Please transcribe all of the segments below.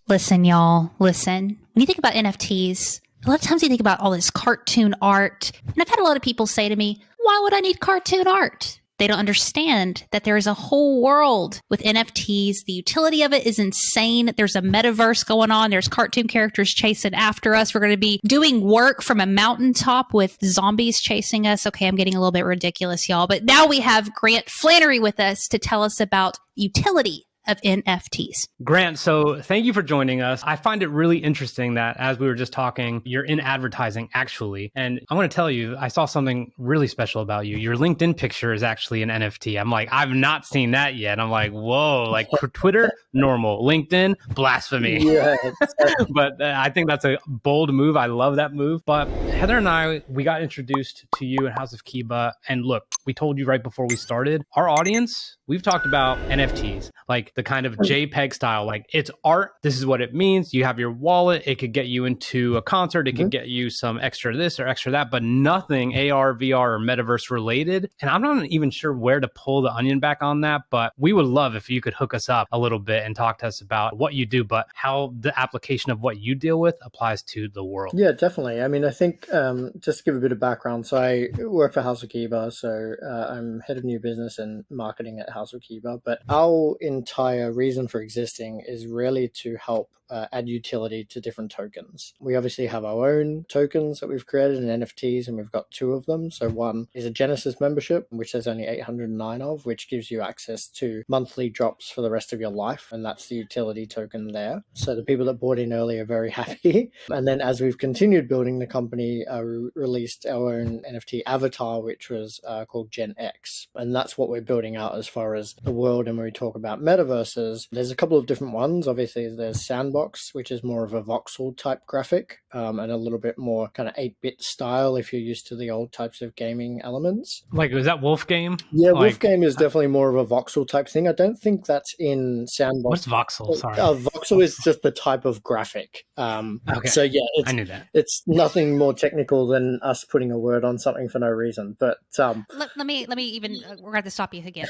Listen, y'all, listen. When you think about NFTs, a lot of times you think about all this cartoon art. And I've had a lot of people say to me, why would I need cartoon art? They don't understand that there is a whole world with NFTs. The utility of it is insane. There's a metaverse going on. There's cartoon characters chasing after us. We're going to be doing work from a mountaintop with zombies chasing us. Okay, I'm getting a little bit ridiculous, y'all. But now we have Grant Flannery with us to tell us about utility of NFTs. Grant, so thank you for joining us. I find it really interesting that as we were just talking, you're in advertising actually. And I want to tell you, I saw something really special about you. Your LinkedIn picture is actually an NFT. I'm like, I've not seen that yet. I'm like, whoa, like Twitter, normal. LinkedIn, blasphemy. Yeah. But I think that's a bold move. I love that move. But Heather and I, we got introduced to you in House of Kiba. And look, we told you right before we started, our audience, we've talked about NFTs, like the kind of JPEG style, like it's art. This is what it means. You have your wallet. It could get you into a concert. It could get you some extra this or extra that, but nothing AR, VR, or metaverse related. And I'm not even sure where to pull the onion back on that, but we would love if you could hook us up a little bit and talk to us about what you do, but how the application of what you deal with applies to the world. Yeah, definitely. I mean, I think just to give a bit of background, so I work for House of Kiba, so I'm head of new business and marketing at House of Kiba, but our entire reason for existing is really to help add utility to different tokens. We obviously have our own tokens that we've created in NFTs, and we've got two of them. So one is a Genesis membership, which there's only 809 of, which gives you access to monthly drops for the rest of your life. And that's the utility token there. So the people that bought in early are very happy. And then as we've continued building the company, we released our own NFT avatar, which was called Gen X. And that's what we're building out as far as the world. And when we talk about metaverses, there's a couple of different ones. Obviously, there's Sandbox, which is more of a voxel type graphic and a little bit more kind of 8-bit style if you're used to the old types of gaming elements. Like, was that Wolf Game? Yeah, Wolf Game is definitely more of a voxel type thing. I don't think that's in Sandbox. What's voxel? Sorry. Voxel is just the type of graphic. Okay. So yeah, I knew that. It's nothing more technical than us putting a word on something for no reason. But let me even we're going to stop you again.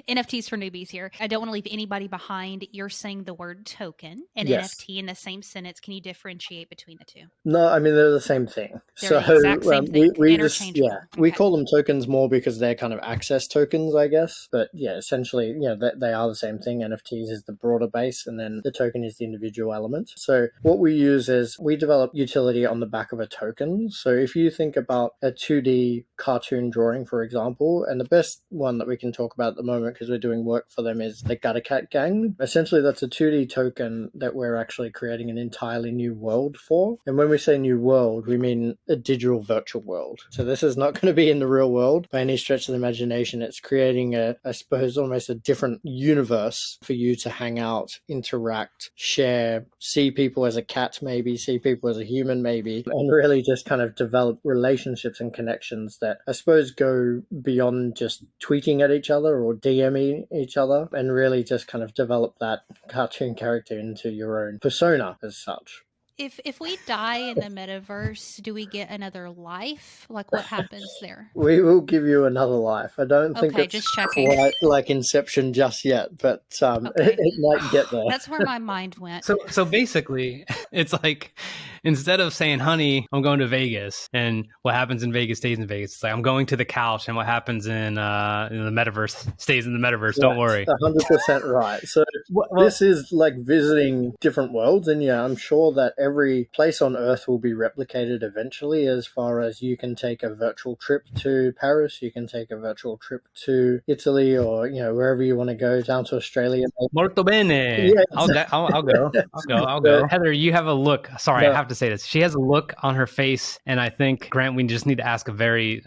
NFTs for newbies here. I don't want to leave anybody behind. You're saying the word token and yes. NFT in the same sentence. Can you differentiate between the two? No, I mean, they're the same thing. They're the exact same thing. We Interchangeable. just, we call them tokens more because they're kind of access tokens, I guess. But yeah, essentially, they are the same thing. NFTs is the broader base, and then the token is the individual element. So what we use is we develop utility on the back of a token. So if you think about a 2D cartoon drawing, for example, and the best one that we can talk about at the moment because we're doing work for them is the Gutter Cat Gang. Essentially, that's a 2D token that we're actually creating an entirely new world for. And when we say new world, we mean a digital virtual world. So this is not going to be in the real world by any stretch of the imagination. It's creating I suppose, almost a different universe for you to hang out, interact, share, see people as a cat maybe, see people as a human maybe, and really just kind of develop relationships and connections that I suppose go beyond just tweeting at each other or DMing each other, and really just kind of develop that cartoon character into your own persona as such. If we die in the metaverse, do we get another life? Like, what happens there? We will give you another life. I don't think it's just checking. Quite like Inception just yet, but it might get there. That's where my mind went. So basically, it's like, instead of saying, honey, I'm going to Vegas, and what happens in Vegas stays in Vegas, it's like, I'm going to the couch, and what happens in the metaverse stays in the metaverse. Don't worry. 100% right. So this is like visiting different worlds, and yeah, I'm sure that every place on Earth will be replicated eventually, as far as you can take a virtual trip to Paris, you can take a virtual trip to Italy, or wherever you want to go, down to Australia. Molto bene. Yeah. I'll go. Heather, you have a look. Sorry, I have to say this. She has a look on her face, and I think, Grant, we just need to ask a very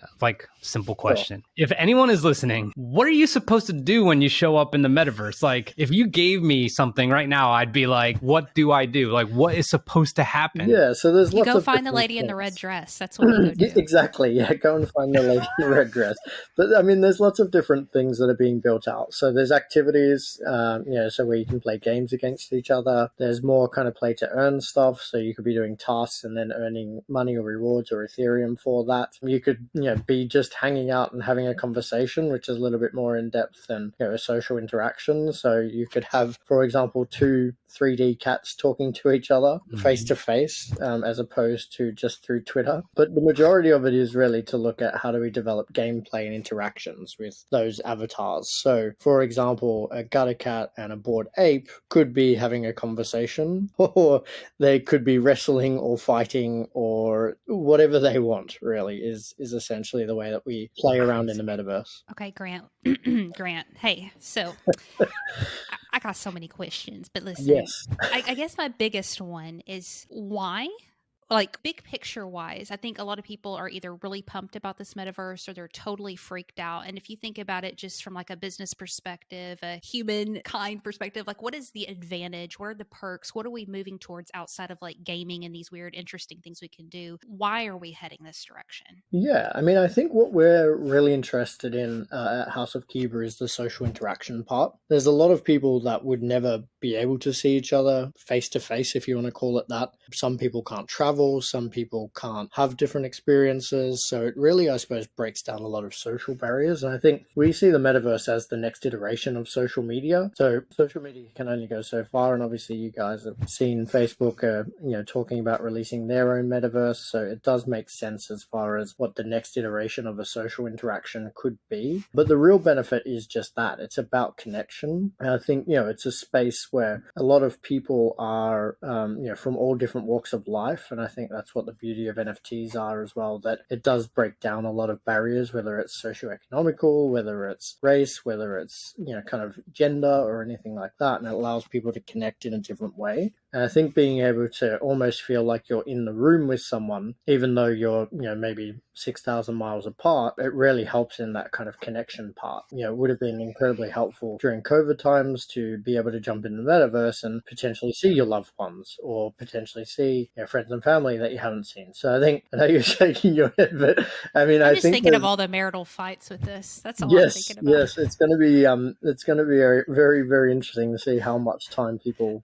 simple question. Sure. If anyone is listening, what are you supposed to do when you show up in the metaverse? Like, if you gave me something right now, I'd be like, what do I do? Like, what is supposed supposed to happen. Yeah, so there's You lots go of find the different lady in the red things. dress. That's what we go do. Exactly, yeah, go and find the lady in the red dress. But I mean, there's lots of different things that are being built out. So there's activities, so where you can play games against each other. There's more kind of play to earn stuff. So you could be doing tasks and then earning money or rewards or Ethereum for that. You could, be just hanging out and having a conversation, which is a little bit more in depth than, a social interaction. So you could have, for example, two 3D cats talking to each other face to face, as opposed to just through Twitter. But the majority of it is really to look at how do we develop gameplay and interactions with those avatars. So, for example, a gutter cat and a bored ape could be having a conversation, or they could be wrestling or fighting or whatever they want, really, is essentially the way that we play around in the metaverse. Okay, Grant. Grant. Hey, so I got so many questions, but listen, Yes. I guess my biggest one is why? Like big picture wise, I think a lot of people are either really pumped about this metaverse or they're totally freaked out. And if you think about it just from like a business perspective, a humankind perspective, like what is the advantage? What are the perks? What are we moving towards outside of like gaming and these weird, interesting things we can do? Why are we heading this direction? Yeah, I mean, I think what we're really interested in at House of Cuba is the social interaction part. There's a lot of people that would never be able to see each other face to face, if you want to call it that. Some people can't travel, some people can't have different experiences. So it really, I suppose, breaks down a lot of social barriers. And I think we see the metaverse as the next iteration of social media. So social media can only go so far. And obviously you guys have seen Facebook, talking about releasing their own metaverse. So it does make sense as far as what the next iteration of a social interaction could be. But the real benefit is just that. It's about connection. And I think, it's a space where a lot of people are, from all different walks of life. And I think that's what the beauty of NFTs are as well, that it does break down a lot of barriers, whether it's socioeconomical, whether it's race, whether it's, kind of gender or anything like that. And it allows people to connect in a different way. And I think being able to almost feel like you're in the room with someone, even though you're, maybe 6,000 miles apart, it really helps in that kind of connection part. It would have been incredibly helpful during COVID times to be able to jump in the metaverse and potentially see your loved ones or potentially see friends and family that you haven't seen. So I know you're shaking your head, but I mean, I'm I just think thinking of all the marital fights with this. That's all I'm yes, thinking about. yes, it's going to be very, very interesting to see how much time people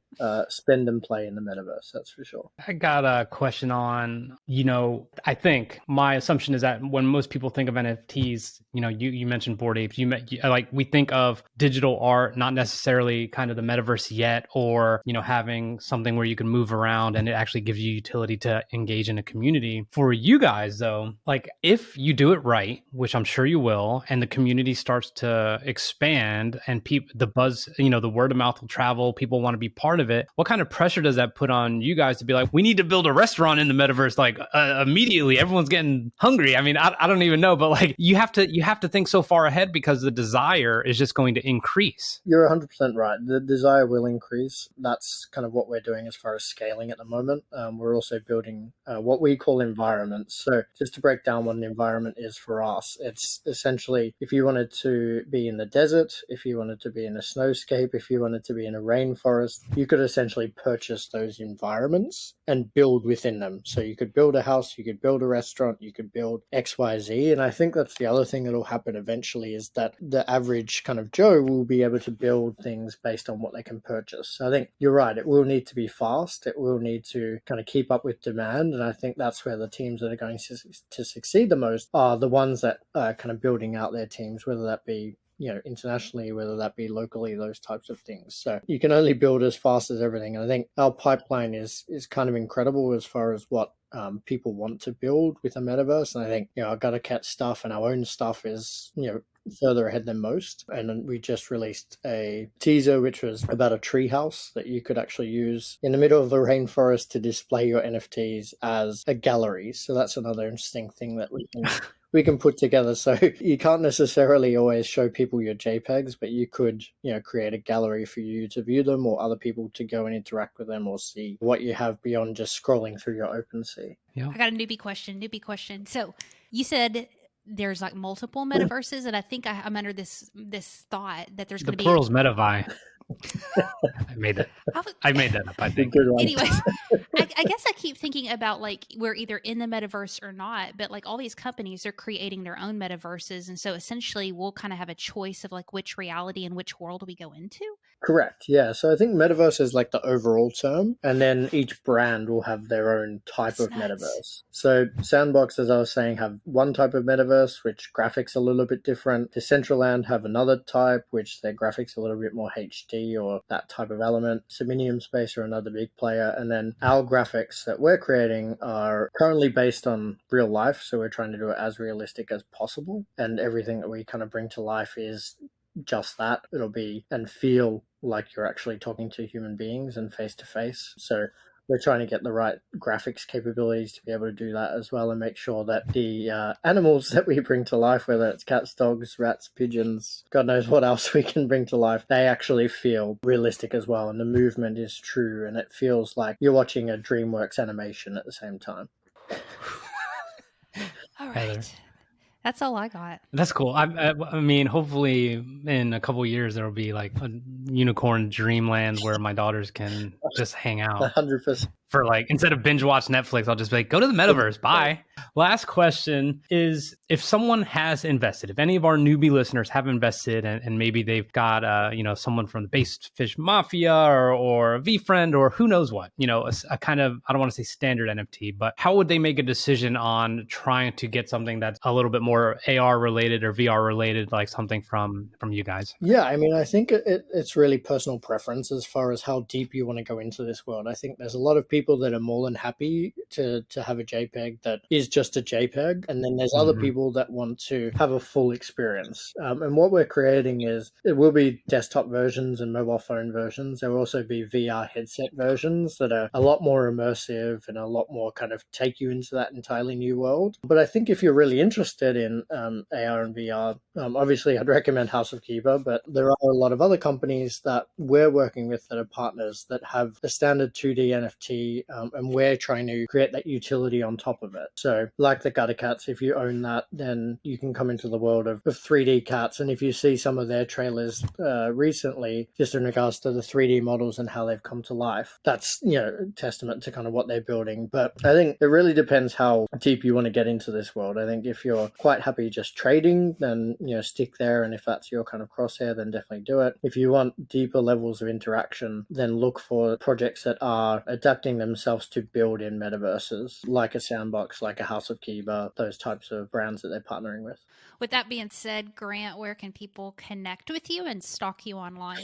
spend and play in the metaverse. That's for sure. I got a question on, I think my assumption is that when most people think of NFTs, you mentioned Bored Apes, we think of digital art, not necessarily kind of the metaverse yet, or, having something where you can move around and it actually gives you utility to engage in a community. For you guys though, like if you do it right, which I'm sure you will, and the community starts to expand and the buzz, the word of mouth will travel, people want to be part of it. What kind of pressure does that put on you guys to be like, we need to build a restaurant in the metaverse, like immediately? Everyone's getting hungry. I mean, I don't even know, but like you have to think so far ahead because the desire is just going to increase. You're 100% right. The desire will increase. That's kind of what we're doing as far as scaling at the moment. We're also building what we call environments. So just to break down what an environment is for us, it's essentially if you wanted to be in the desert, if you wanted to be in a snowscape, if you wanted to be in a rainforest, you could essentially purchase those environments and build within them. So you could build a house, you could build a restaurant, you could build XYZ. And I think that's the other thing that'll happen eventually is that the average kind of Joe will be able to build things based on what they can purchase. So I think you're right. It will need to be fast. It will need to kind of keep up with demand. And I think that's where the teams that are going to succeed the most are the ones that are kind of building out their teams, whether that be internationally, whether that be locally, those types of things. So you can only build as fast as everything. And I think our pipeline is kind of incredible as far as what people want to build with a metaverse. And I think, our Gutter Cat stuff and our own stuff is, further ahead than most. And then we just released a teaser, which was about a tree house that you could actually use in the middle of the rainforest to display your NFTs as a gallery. So that's another interesting thing that we can put together. So you can't necessarily always show people your JPEGs, but you could, create a gallery for you to view them or other people to go and interact with them or see what you have beyond just scrolling through your OpenSea. I got a newbie question. So you said there's like multiple metaverses, and I think I'm under this thought that there's The going to be plural's metavi. I made that. I made that up, I think. Good one. Anyways, I guess I keep thinking about like we're either in the metaverse or not, but like all these companies are creating their own metaverses, and so essentially we'll kind of have a choice of like which reality and which world we go into. Correct. Yeah. So I think metaverse is like the overall term, and then each brand will have their own type That's of nuts. metaverse. So Sandbox, as I was saying, have one type of metaverse, which graphics a little bit different. Decentraland have another type, which their graphics a little bit more HD or that type of element. Dominion Space are another big player, and then our graphics that we're creating are currently based on real life. So we're trying to do it as realistic as possible, and everything that we kind of bring to life is just that. It'll be and feel like you're actually talking to human beings and face to face. So we're trying to get the right graphics capabilities to be able to do that as well, and make sure that the animals that we bring to life, whether it's cats, dogs, rats, pigeons, God knows what else we can bring to life, they actually feel realistic as well, and the movement is true, and it feels like you're watching a DreamWorks animation at the same time. All right. Heather. That's all I got. That's cool. I mean, hopefully in a couple of years there will be like a unicorn dreamland where my daughters can just hang out 100%. for like, instead of binge watch Netflix, I'll just be like, go to the metaverse. Bye. Last question is, if someone has invested, if any of our newbie listeners have invested and maybe they've got, someone from the Base Fish Mafia or a VFriend or who knows what, a kind of, I don't want to say standard NFT, but how would they make a decision on trying to get something that's a little bit more AR related or VR related, like something from you guys? Yeah, I mean, I think it's really personal preference as far as how deep you want to go into this world. I think there's a lot of people that are more than happy to have a JPEG that is just a JPEG, and then there's other people that want to have a full experience. And what we're creating is, it will be desktop versions and mobile phone versions. There will also be VR headset versions that are a lot more immersive and a lot more kind of take you into that entirely new world. But I think if you're really interested in AR and VR, obviously I'd recommend House of Kiba, but there are a lot of other companies that we're working with that are partners that have a standard 2D NFT, and we're trying to create that utility on top of it. So like the Gutter Cats, if you own that, then you can come into the world of 3D cats. And if you see some of their trailers recently, just in regards to the 3D models and how they've come to life, that's, testament to kind of what they're building. But I think it really depends how deep you want to get into this world. I think if you're quite happy just trading, then, stick there. And if that's your kind of crosshair, then definitely do it. If you want deeper levels of interaction, then look for projects that are adapting themselves to build in metaverses, like a Sandbox, like a House of Kiba, those types of brands that they're partnering with. With that being said, Grant, where can people connect with you and stalk you online?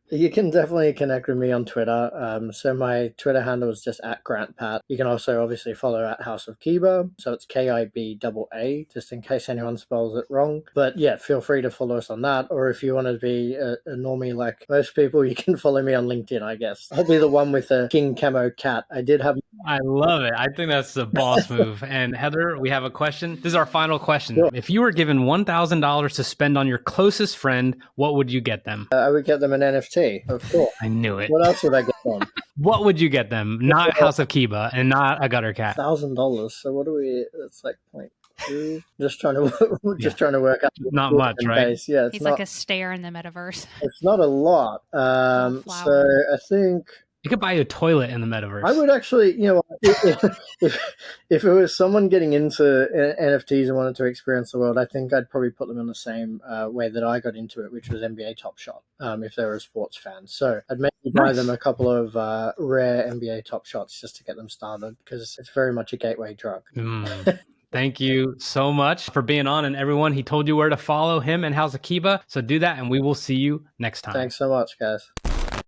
You can definitely connect with me on Twitter. So my Twitter handle is just @GrantPat. You can also obviously follow at House of Kiba. So it's KIBAA, just in case anyone spells it wrong. But yeah, feel free to follow us on that. Or if you want to be a normie like most people, you can follow me on LinkedIn, I guess. I'll be the one with the King Camo cat. I love it. I think that's the boss move. And Heather, we have a question. This is our final question. Sure. If you were given $1,000 to spend on your closest friend, what would you get them? I would get them an NFT, of course. I knew it. What else would I get them? What would you get them? Not House of Kiba and not a Gutter Cat. $1,000. So what do we? That's like 0.2. Just trying to work out. Not much, right? Base. Yeah, He's like a stare in the metaverse. It's not a lot. So I think you could buy a toilet in the metaverse. I would actually, if it was someone getting into NFTs and wanted to experience the world, I think I'd probably put them in the same way that I got into it, which was NBA Top Shot, if they were a sports fan. So I'd maybe buy them a couple of rare NBA Top Shots just to get them started, because it's very much a gateway drug. Thank you so much for being on, and everyone, he told you where to follow him and House of Kiba. So do that, and we will see you next time. Thanks so much, guys.